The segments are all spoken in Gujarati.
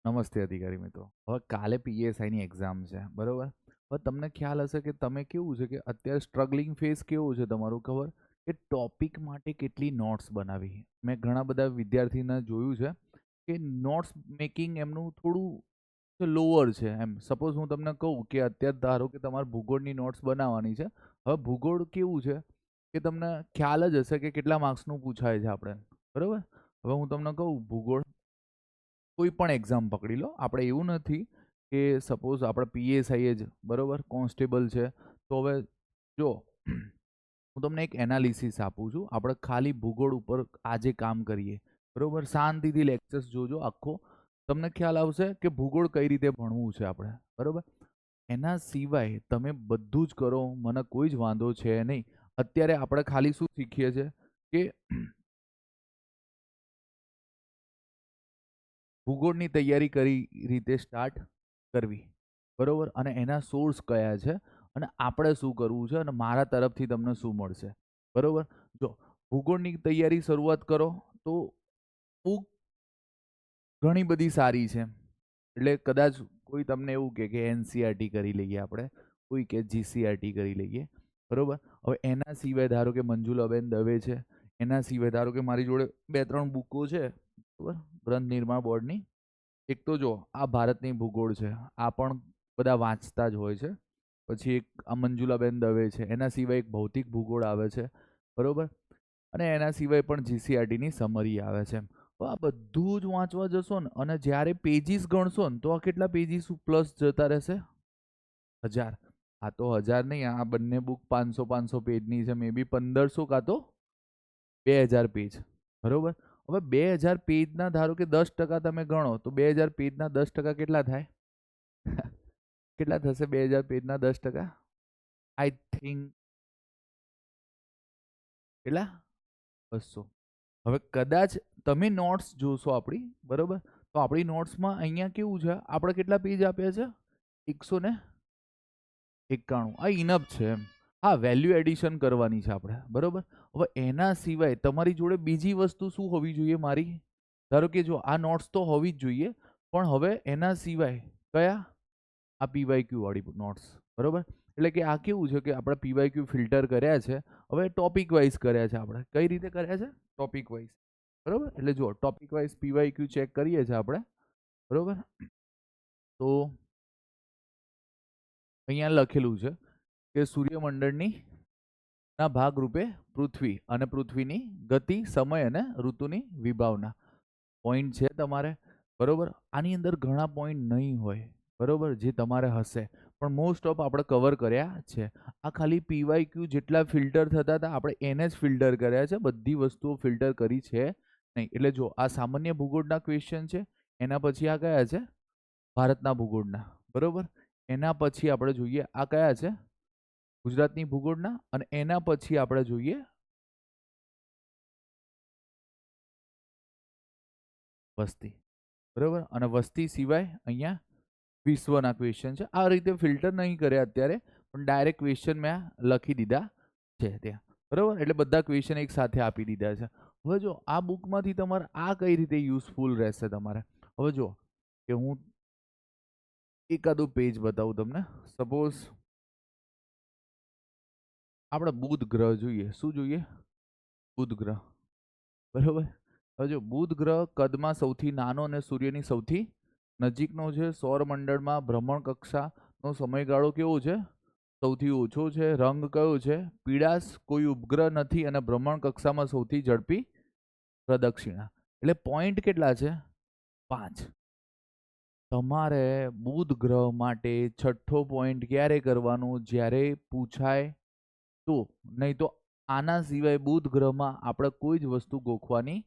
નમસ્તે અધિકારી મિત્રો. હવે કાલે પીએસઆઈની એક્ઝામ છે, બરોબર? હવે તમને ખ્યાલ હશે કે તમે કેવું છે કે અત્યારે સ્ટ્રગલિંગ ફેઝ કેવું છે તમારું ખબર? કે ટોપિક માટે કેટલી નોટ્સ બનાવી. મેં ઘણા બધા વિદ્યાર્થીને જોયું છે કે નોટ્સ મેકિંગ એમનું થોડું લોઅર છે એમ. સપોઝ હું તમને કહું કે અત્યારે ધારો કે તમારે ભૂગોળની નોટ્સ બનાવવાની છે. હવે ભૂગોળ કેવું છે કે તમને ખ્યાલ જ હશે કે કેટલા માર્ક્સનું પૂછાય છે આપણે, બરોબર? હવે હું તમને કહું ભૂગોળ કોઈ પણ એક્ઝામ પકડી લો. આપણે એવું નથી કે સપોઝ આપણે પીએસઆઈ જ બરોબર કોન્સ્ટેબલ છે. તો હવે જો હું તમને એક એનાલિસિસ આપું છું. આપણે ખાલી ભૂગોળ ઉપર આજે કામ કરીએ, બરોબર? શાંતિથી લેક્ચર્સ જોજો આખો. તમને ખ્યાલ આવશે કે ભૂગોળ કઈ રીતે ભણવું છે આપણે, બરોબર? એના સિવાય તમે બધું જ કરો, મને કોઈ જ વાંધો છે નહીં. અત્યારે આપણે ખાલી શું શીખીએ છીએ કે ભૂગોળની તૈયારી કઈ રીતે સ્ટાર્ટ કરવી, બરોબર? અને એના સોર્સ કયા છે અને આપણે શું કરવું છે અને મારા તરફથી તમને શું મળશે, બરોબર? જો ભૂગોળની તૈયારી શરૂઆત કરો તો બુક ઘણી બધી સારી છે. એટલે કદાચ કોઈ તમને એવું કે એનસીઆરટી કરી લઈએ આપણે, કોઈ કે જીસીઆરટી કરી લઈએ, બરોબર? હવે એના સિવાય ધારો કે મંજુલાબેન દવે છે, એના સિવાય ધારો કે મારી જોડે બે ત્રણ બુકો છે, બરોબર, ગ્રંથ નિર્માણ બોર્ડની. એક તો જો આ ભારતની ભૂગોળ છે, આ પણ બધા વાંચતા જ હોય છે. પછી એક આ મંજુલાબેન દવે છે, એના સિવાય એક ભૌતિક ભૂગોળ આવે છે, બરોબર? અને એના સિવાય પણ જીસીઆરટીની સમરી આવે છે. તો આ બધું જ વાંચવા જશો ને અને જ્યારે પેજીસ ગણશો ને તો આ કેટલા પેજીસ પ્લસ જતા રહેશે? 1000. આ તો 1000 નહીં, આ બંને બુક 500 પેજની છે, મે બી 1500 કાં તો 2000 પેજ, બરોબર? હવે 2000 પેજના ધારો કે 10% તમે ગણો તો 2000 પેજના 10% કેટલા થાય? કેટલા થશે 2000 પેજના 10%? આઈ થિંક કેટલા? 200. હવે કદાચ તમે નોટ્સ જોશો આપણી, બરોબર? તો આપણી નોટ્સમાં અહીંયા કેવું છે, આપણે કેટલા પેજ આપ્યા છે? 191. આ ઇનફ છે એમ. હા, વેલ્યુ એડિશન કરવાની છે આપણે, બરોબર? હવે એના સિવાય તમારી જોડે બીજી વસ્તુ શું હોવી જોઈએ મારી? ધારો કે જો આ નોટ્સ તો હોવી જ જોઈએ, પણ હવે એના સિવાય કયા? આ પીવાયક્યુ વાળી નોટ્સ, બરોબર? એટલે કે આ કેવું છે કે આપણે પીવાયક્યુ ફિલ્ટર કર્યા છે. હવે ટોપિક વાઇઝ કર્યા છે આપણે. કઈ રીતે કર્યા છે? ટોપિક વાઇઝ, બરોબર? એટલે જો ટોપિક વાઇઝ પીવાયક્યુ ચેક કરીએ છીએ આપણે, બરોબર? તો અહીંયા લખેલું છે કે સૂર્યમંડળની ના ભાગરૂપે પૃથ્વી અને પૃથ્વીની ગતિ, સમય અને ઋતુની વિભાવના પોઈન્ટ છે તમારે, બરોબર? આની અંદર ઘણા પોઈન્ટ નહીં હોય, બરોબર, જે તમારે હશે, પણ મોસ્ટ ઓફ આપણે કવર કર્યા છે. આ ખાલી પીવાયક્યુ જેટલા ફિલ્ટર થતા હતા આપણે એને જ ફિલ્ટર કર્યા છે, બધી વસ્તુઓ ફિલ્ટર કરી છે નહીં. એટલે જો આ સામાન્ય ભૂગોળના ક્વેશ્ચન છે, એના પછી આ કયા છે? ભારતના ભૂગોળના, બરોબર? એના પછી આપણે જોઈએ આ કયા છે? ગુજરાતની ભૂગોળના. અને એના પછી આપણે જોઈએ વસ્તી, બરોબર? અને વસ્તી સિવાય અહીંયા વિશ્વના ક્વેશ્ચન છે. આ રીતે ફિલ્ટર નહીં કર્યા અત્યારે, પણ ડાયરેક્ટ ક્વેશ્ચન મેં લખી દીધા છે ત્યાં, બરોબર? એટલે બધા ક્વેશ્ચન એક સાથે આપી દીધા છે. હવે જો આ બુકમાંથી તમારે આ કઈ રીતે યુઝફુલ રહેશે તમારે? હવે જો કે હું એકાદું પેજ બતાવું તમને. સપોઝ આપણે બુધ ગ્રહ જોઈએ. શું જોઈએ? બુધ ગ્રહ, બરોબર? હવે જો બુધ ગ્રહ કદમાં સૌથી નાનો અને સૂર્યની સૌથી નજીકનો છે. સૌરમંડળમાં ભ્રમણ કક્ષાનો સમયગાળો કેવો છે? સૌથી ઓછો છે. રંગ કયો છે? પીળાશ. કોઈ ઉપગ્રહ નથી અને ભ્રમણ કક્ષામાં સૌથી ઝડપી પ્રદક્ષિણા. એટલે પોઈન્ટ કેટલા છે? 5. તમારે બુધ ગ્રહ માટે છઠ્ઠો પોઈન્ટ ક્યારે કરવાનો? જ્યારે પૂછાય તો. નહીં તો આના સિવાય બુધ ગ્રહમાં આપણે કોઈ જ વસ્તુ ગોખવાની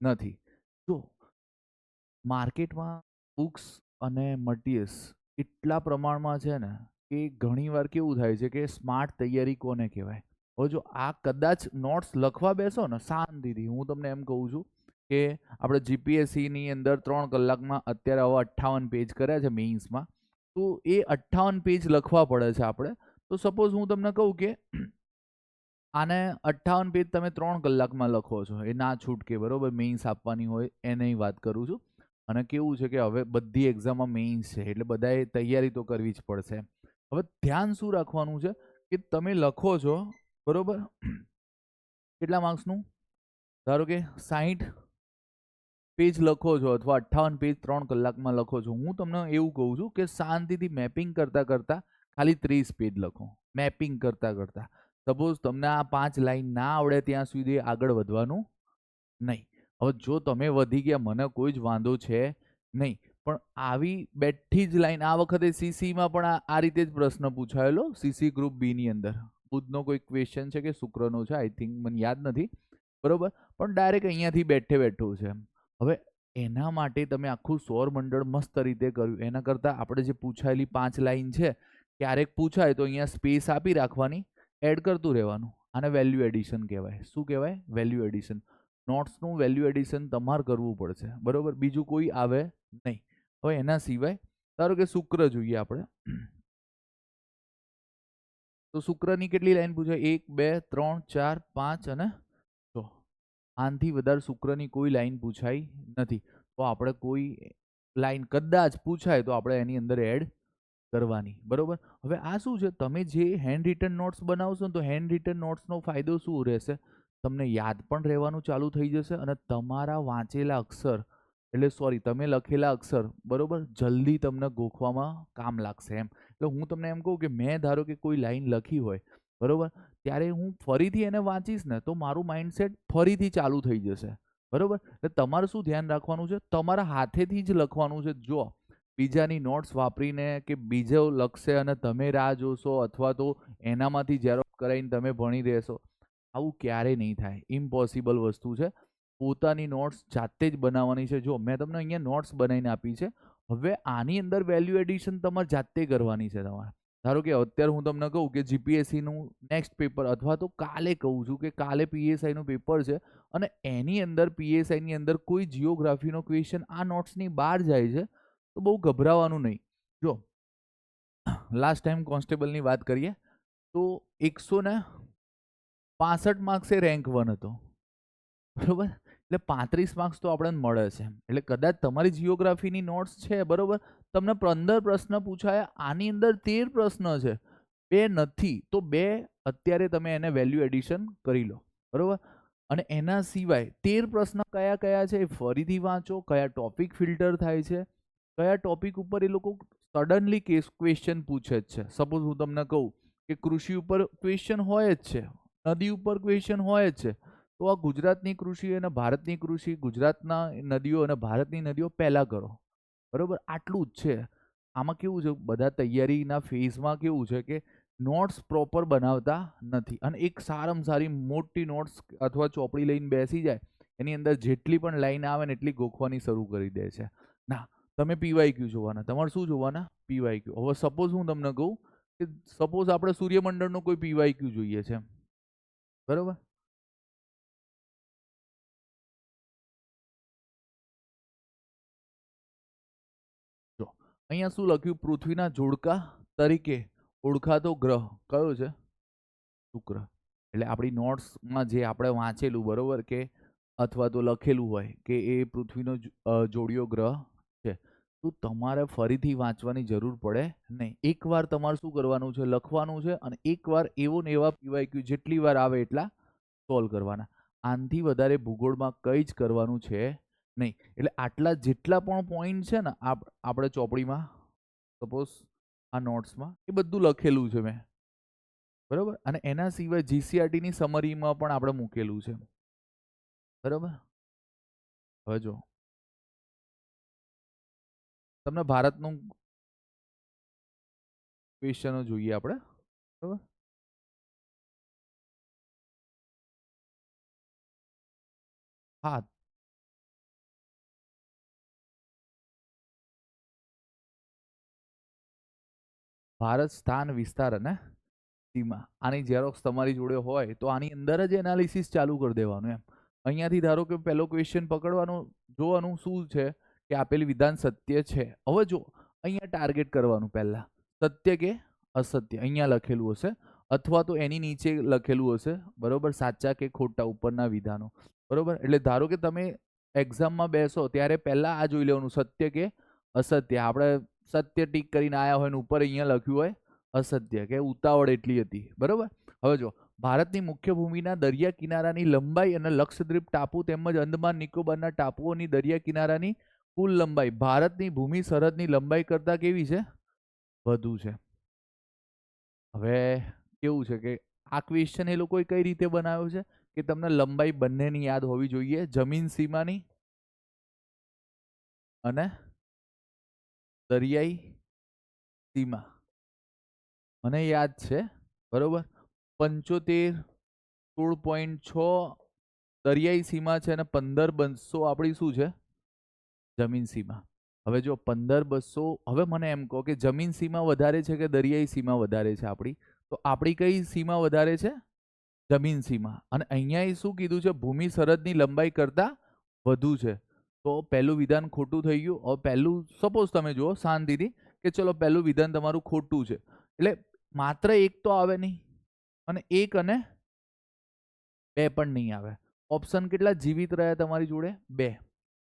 નથી. જો માર્કેટમાં બુક્સ અને મટીરિયલ્સ એટલા પ્રમાણમાં છે ને કે ઘણીવાર કેવું થાય છે કે સ્માર્ટ તૈયારી કોને કહેવાય? હવે જો આ કદાચ નોટ્સ લખવા બેસો ને શાંતિથી, હું તમને એમ કહું છું કે આપણે જીપીએસસીની અંદર 3 કલાકમાં અત્યારે હવે 58 પેજ કર્યા છે મેઇન્સમાં. તો એ 58 પેજ લખવા પડે છે આપણે. તો સપોઝ હું તમને કહું કે આને 58 પેજ તમે 3 કલાકમાં લખો છો, એ ના છૂટકે, બરોબર? મેઇન્સ આપવાની હોય એની વાત કરું છું. અને કેવું છે કે હવે બધી એક્ઝામમાં મેઇન્સ છે એટલે બધાએ તૈયારી તો કરવી જ પડશે. હવે ધ્યાન શું રાખવાનું છે કે તમે લખો છો બરોબર કેટલા માર્ક્સનું ધારો કે 60 પેજ લખો છો અથવા 58 પેજ 3 કલાકમાં લખો છો. હું તમને એવું કહું છું કે શાંતિથી મેપિંગ કરતાં કરતાં ખાલી 30 પેજ લખો મેપિંગ કરતાં કરતાં. સપોઝ તમને આ 5 લાઈન ના આવડે ત્યાં સુધી આગળ વધવાનું નહીં. હવે જો તમે વધી ગયા મને કોઈ જ વાંધો છે નહીં, પણ આવી બેઠી જ લાઈન આ વખતે સીસીમાં પણ આ રીતે જ પ્રશ્ન પૂછાયેલો સીસી ગ્રુપ બી ની અંદર. બુધનો કોઈ ક્વેશ્ચન છે કે શુક્રનો છે આઈ થિંક મને યાદ નથી બરોબર, પણ ડાયરેક્ટ અહીંયાથી બેઠે બેઠું છે. હવે એના માટે તમે આખું સૌરમંડળ મસ્ત રીતે કર્યું. એના કરતાં આપણે જે પૂછાયેલી 5 લાઈન છે ક્યારેક પૂછાય તો અહીંયા સ્પેસ આપી રાખવાની, એડ કરતું રહેવાનું. આને વેલ્યુ એડિશન કહેવાય. શું કહેવાય? Value addition. નોટ્સનું વેલ્યુ એડિશન તમારે કરવું પડશે બરોબર, બીજું કોઈ આવે નહીં. હવે એના સિવાય ધારો કે શુક્ર જોઈએ આપણે, તો શુક્રની કેટલી લાઈન પૂછાય? 1 2 3 4 5 અને 6. આનાથી વધારે શુક્રની કોઈ લાઈન પૂછાઈ નથી. તો આપણે કોઈ લાઈન કદાચ પૂછાય તો આપણે એની અંદર એડ કરવાની બરોબર. હવે આ શું છે, તમે જે હેન્ડ રિટન નોટ્સ બનાવશો ને તો હેન્ડ રિટન નોટ્સનો ફાયદો શું રહેશે? તમને યાદ પણ રહેવાનું ચાલુ થઈ જશે અને તમારા વાંચેલા અક્ષર એટલે સોરી તમે લખેલા અક્ષર બરોબર જલ્દી તમને ગોખવામાં કામ લાગશે એમ. એટલે હું તમને એમ કહું કે મેં ધારો કે કોઈ લાઈન લખી હોય બરોબર, ત્યારે હું ફરીથી એને વાંચીશ ને તો મારું માઇન્ડસેટ ફરીથી ચાલુ થઈ જશે બરોબર. એટલે તમારે શું ધ્યાન રાખવાનું છે? તમારા હાથેથી જ લખવાનું છે. જો બીજાની નોટ્સ વાપરીને કે બીજો લખશે અને તમે રાહ જોશો અથવા તો એનામાંથી ઝેરોક્ષ કરાવીને તમે ભણી રહેશો, આવું ક્યારેય નહીં થાય. ઇમ્પોસિબલ વસ્તુ છે. પોતાની નોટ્સ જાતે જ બનાવવાની છે. જો મેં તમને અહીંયા નોટ્સ બનાવીને આપી છે, હવે આની અંદર વેલ્યુ એડિશન તમારે જાતે કરવાની છે તમારે. ધારો કે અત્યારે હું તમને કહું કે જીપીએસસીનું નેક્સ્ટ પેપર અથવા તો કાલે કહું છું કે કાલે પીએસઆઈનું પેપર છે અને એની અંદર પીએસઆઈની અંદર કોઈ જીઓગ્રાફીનો ક્વેશ્ચન આ નોટ્સની બહાર જાય છે તો બહુ ગભરાવાનું નહીં. જો લાસ્ટ ટાઈમ કોન્સ્ટેબલની વાત કરીએ તો 165 માર્ક્સે રેન્ક 1 હતો બરોબર, એટલે 35 માર્ક્સ તો આપણને મળે છે. એટલે કદાચ તમારી જીઓગ્રાફીની નોટ્સ છે બરોબર, તમને 15 પ્રશ્ન પૂછાયા, આની અંદર 13 પ્રશ્ન છે, 2 નથી તો 2 અત્યારે તમે એને વેલ્યુ એડિશન કરી લો બરોબર. અને એના સિવાય 13 પ્રશ્ન કયા કયા છે ફરીથી વાંચો, કયા ટોપિક ફિલ્ટર થાય છે, કયા ટોપિક ઉપર એ લોકો સડનલી ક્વેશ્ચન પૂછે જ છે. સપોઝ હું તમને કહું કે કૃષિ ઉપર ક્વેશ્ચન હોય જ છે, નદી ઉપર ક્વેશ્ચન હોય જ છે, તો આ ગુજરાતની કૃષિ અને ભારતની કૃષિ, ગુજરાતના નદીઓ અને ભારતની નદીઓ પહેલા કરો બરોબર. આટલું જ છે. આમાં કેવું છે, બધા તૈયારીના ફેઝમાં કેવું છે કે નોટ્સ પ્રોપર બનાવતા નથી અને એક સારામાં સારી મોટી નોટ્સ અથવા ચોપડી લઈને બેસી જાય, એની અંદર જેટલી પણ લાઈન આવે ને એટલી ગોખવાની શરૂ કરી દે છે. ના, તમે પીવાયક્યુ જોવાના. તમારે શું જોવાના? પીવાયક્યુ. હવે સપોઝ હું તમને કહું કે સપોઝ આપણે સૂર્યમંડળનો કોઈ પીવાયક્યુ જોઈએ છે બરોબર, જો અહીંયા શું લખ્યું? પૃથ્વીના જોડકા તરીકે ઓળખાતો ગ્રહ કયો છે? શુક્ર. એટલે આપણી નોટ્સમાં જે આપણે વાંચેલું બરોબર કે અથવા તો લખેલું હોય કે એ પૃથ્વીનો જોડિયો ગ્રહ છે, તો તમારે ફરીથી વાંચવાની જરૂર પડે નહીં. એકવાર તમારે શું કરવાનું છે? લખવાનું છે અને એકવાર એવો ને એવા પીવાયક્યુ જેટલી વાર આવે એટલા સોલ્વ કરવાના. આનાથી વધારે ભૂગોળમાં કંઈ જ કરવાનું છે નહીં. એટલે આટલા જેટલા પણ પોઈન્ટ છે ને આપણે ચોપડીમાં સપોઝ આ નોટ્સમાં એ બધું લખેલું છે મેં બરોબર, અને એના સિવાય જીસીઆરટીની સમરીમાં પણ આપણે મૂકેલું છે બરોબર. હવે જો તમને ભારતનું ક્વેશ્ચનો જોઈએ આપણે બરોબર. હા, ભારત સ્થાન વિસ્તાર અને સીમા. આની ઝેરોક્સ તમારી જોડે હોય તો આની અંદર જ એનાલિસિસ ચાલુ કરી દેવાનું એમ. અહીંયાથી ધારો કે પહેલો ક્વેશ્ચન પકડવાનું, જોવાનું શું છે કે આપેલી વિધાન સત્ય છે. હવે જો અહીંયા ટાર્ગેટ કરવાનું, પહેલા સત્ય કે અસત્ય અહીંયા લખેલું હશે અથવા તો એની નીચે લખેલું હશે બરોબર, સાચા કે ખોટા ઉપરના વિધાનો બરોબર. એટલે ધારો કે તમે એક્ઝામમાં બેસો ત્યારે પહેલા આ જોઈ લેવાનું સત્ય કે અસત્ય. આપણે સત્ય ટીક કરીને આયા હોય ને ઉપર અહીંયા લખ્યું હોય અસત્ય, કે ઉતાવળ એટલી હતી. બરોબર. હવે જો ભારતની મુખ્ય ભૂમિના દરિયા કિનારાની લંબાઈ અને લક્ષદ્વીપ ટાપુ તેમજ અંદમાન નિકોબારના ટાપુઓની દરિયા કિનારાની કુલ લંબાઈ ભારતની ભૂમિ સરહદની લંબાઈ કરતા કેવી છે? વધુ છે. હવે કેવું છે કે આ ક્વેશ્ચન એ લોકોએ કઈ રીતે બનાવ્યો છે કે તમને લંબાઈ બંનેની યાદ હોવી જોઈએ, જમીન સીમાની અને દરિયાઈ સીમા. મને યાદ છે, બરોબર, 75 16.6 દરિયાઈ સીમા છે અને 15,200 આપણી શું છે? જમીન સીમા. હવે જો 15,200, હવે મને એમ કહો કે જમીન સીમા વધારે છે કે દરિયાઈ સીમા વધારે છે આપણી? તો આપણી કઈ સીમા વધારે છે? જમીન સીમા. અને અહીંયા શું કીધું છે? ભૂમિ સરહદની લંબાઈ કરતા વધુ છે. તો પહેલું વિધાન ખોટું થઈ ગયું. હવે પહેલું સપોઝ તમે જુઓ શાંતિથી કે ચલો પહેલું વિધાન તમારું ખોટું છે, એટલે માત્ર એક તો આવે નહીં, અને એક અને બે પણ નહીં આવે. ઓપ્શન કેટલા જીવિત રહ્યા તમારી જોડે? બે.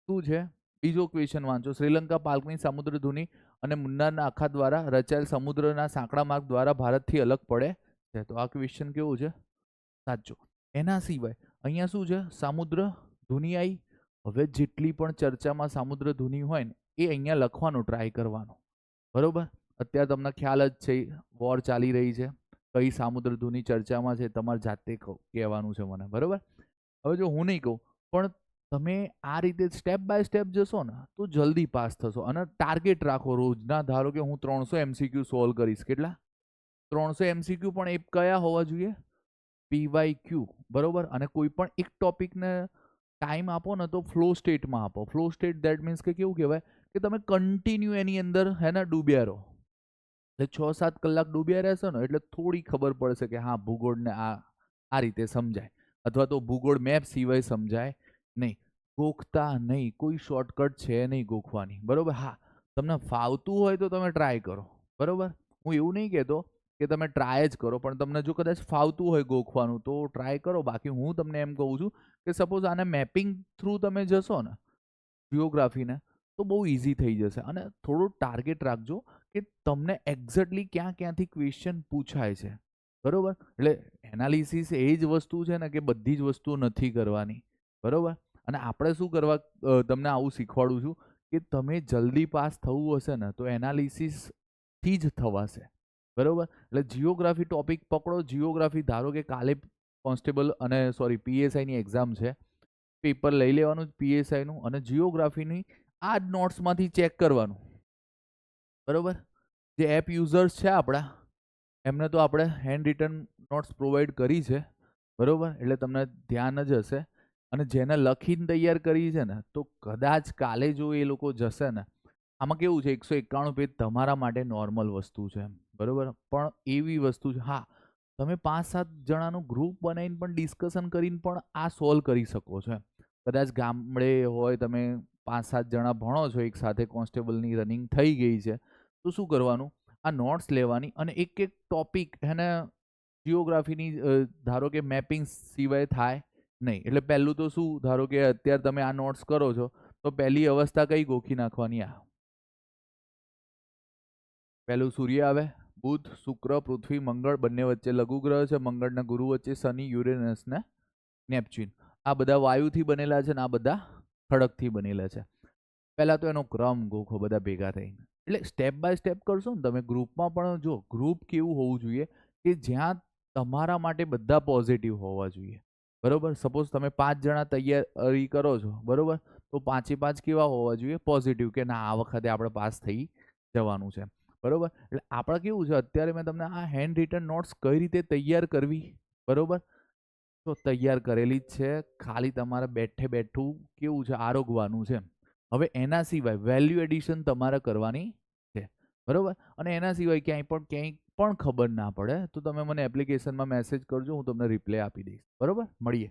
શું છે? બીજો ક્વેશ્ચન વાંચો. શ્રીલંકા પાલ્કની સમુદ્રધુની અને મુન્નારના અખાત દ્વારા રચાયેલ સમુદ્રના સાંકડા માર્ગ દ્વારા ભારતથી અલગ પડે છે. તો આ ક્વેશ્ચન કેવું છે? સાચો. એના સિવાય અહીંયા શું છે? સામુદ્ર ધુની આવી. હવે જેટલી પણ ચર્ચામાં સામુદ્ર ધુની હોય ને એ અહીંયા લખવાનું ટ્રાય કરવાનું. બરોબર. અત્યારે તમને ખ્યાલ જ છે વોર ચાલી રહી છે, કઈ સામુદ્ર ધુની ચર્ચામાં છે તમારે જાતે કહેવાનું છે મને. બરોબર. હવે જો હું નહીં કહું પણ તમે આ રીતે સ્ટેપ બાય સ્ટેપ જશો ને તો જલ્દી પાસ થશો. અને ટાર્ગેટ રાખો રોજના. ધારો કે હું 300 MCQ સોલ્વ કરીશ. કેટલા? 300 MCQ. પણ એ કયા હોવા જોઈએ? PYQ. બરોબર. અને કોઈ પણ એક ટોપિકને ટાઈમ આપો ને તો ફ્લો સ્ટેટમાં આપો. ફ્લો સ્ટેટ દેટ મીન્સ કે કેવું કહેવાય કે તમે કન્ટિન્યુ એની અંદર હે ને ડૂબ્યા રહો. એટલે 6-7 કલાક ડૂબ્યા રહેશો ને એટલે થોડી ખબર પડશે કે હા ભૂગોળને આ રીતે સમજાય, અથવા તો ભૂગોળ મેપ સિવાય સમજાય નહીં. ગોખતા નહીં, કોઈ શોર્ટકટ છે નહીં ગોખવાની. બરોબર. હા, તમને ફાવતું હોય તો તમે ટ્રાય કરો. બરોબર. હું એવું નહીં કહેતો કે તમે ટ્રાય જ કરો, પણ તમને જો કદાચ ફાવતું હોય ગોખવાનું તો ટ્રાય કરો. બાકી હું તમને એમ કહું છું કે સપોઝ આને મેપિંગ થ્રુ તમે જશો ને જિયોગ્રાફીને તો બહુ ઇઝી થઈ જશે. અને થોડું ટાર્ગેટ રાખજો કે તમને એક્ઝેક્ટલી ક્યાં ક્યાંથી ક્વેશ્ચન પૂછાય છે. બરોબર. એટલે એનાલિસિસ એ જ વસ્તુ છે ને કે બધી જ વસ્તુઓ નથી કરવાની. બરોબર. અને આપણે શું કરવા તમને આવું શીખવાડું છું કે તમે જલ્દી પાસ થવું હશે ને તો એનાલિસિસથી જ થવાશે. બરોબર. એટલે જિયોગ્રાફી ટોપિક પકડો. જિયોગ્રાફી ધારો કે કાલે કોન્સ્ટેબલ અને PSIની એક્ઝામ છે, પેપર લઈ લેવાનું PSIનું અને જિયોગ્રાફીની આ જ નોટ્સમાંથી ચેક કરવાનું. બરોબર. જે એપ યુઝર્સ છે આપણા એમને તો આપણે હેન્ડ રિટન નોટ્સ પ્રોવાઈડ કરી છે. બરોબર. એટલે તમને ધ્યાન જ હશે. અને જેને લખીને તૈયાર કરી છે ને તો કદાચ કાલે જો એ લોકો જશે ને, આમાં કેવું છે 191 પેજ તમારા માટે નોર્મલ વસ્તુ છે. બરોબર. પણ એવી વસ્તુ છે, હા, તમે 5-7 જણાનું ગ્રુપ બનાવીને પણ ડિસ્કશન કરીને પણ આ સોલ્વ કરી શકો છો. કદાચ ગામડે હોય, તમે 5-7 જણા ભણો છો એક સાથે, કોન્સ્ટેબલની રનિંગ થઈ ગઈ છે, તો શું કરવાનું? આ નોટ્સ લેવાની અને એક એક ટોપિક એને જિયોગ્રાફીની ધારો કે મેપિંગ સિવાય થાય નહીં. એટલે પહેલું તો શું, ધારો કે અત્યારે તમે આ નોટ્સ કરો છો તો પહેલી અવસ્થા કઈ ગોખી નાખવાની? આ પહેલું સૂર્ય આવે, બુધ, શુક્ર, પૃથ્વી, મંગળ, બંને વચ્ચે લઘુ ગ્રહ છે. મંગળના ગુરુ વચ્ચે શનિ, યુરેનસ ને નેપચ્યુન. આ બધા વાયુથી બનેલા છે ને આ બધા ખડકથી બનેલા છે. પહેલા તો એનો ક્રમ ગોખો બધા ભેગા થઈને. એટલે સ્ટેપ બાય સ્ટેપ કરશો ને તમે. ગ્રુપમાં પણ જો ગ્રુપ કેવું હોવું જોઈએ કે જ્યાં તમારા માટે બધા પોઝિટિવ હોવા જોઈએ. બરોબર. સપોઝ તમે 5 જણા તૈયારી કરો છો, બરોબર, તો 5 કેવા હોવા જોઈએ? પોઝિટિવ, કે ના આ વખતે આપણે પાસ થઈ જવાનું છે. બરોબર. એટલે આપણે કેવું છે, અત્યારે મેં તમને આ હેન્ડ રિટન નોટ્સ કઈ રીતે તૈયાર કરવી, બરોબર, તો તૈયાર કરેલી જ છે. ખાલી તમારે બેઠે બેઠું કેવું છે, આરોગવાનું છે. હવે એના સિવાય વેલ્યુ એડિશન તમારે કરવાની છે. બરોબર. અને એના સિવાય ક્યાંય પણ ખબર ના પડે તો તમે મને એપ્લિકેશનમાં મેસેજ કરજો, હું તમને રિપ્લાય આપી દઈશ. બરોબર. મળીએ.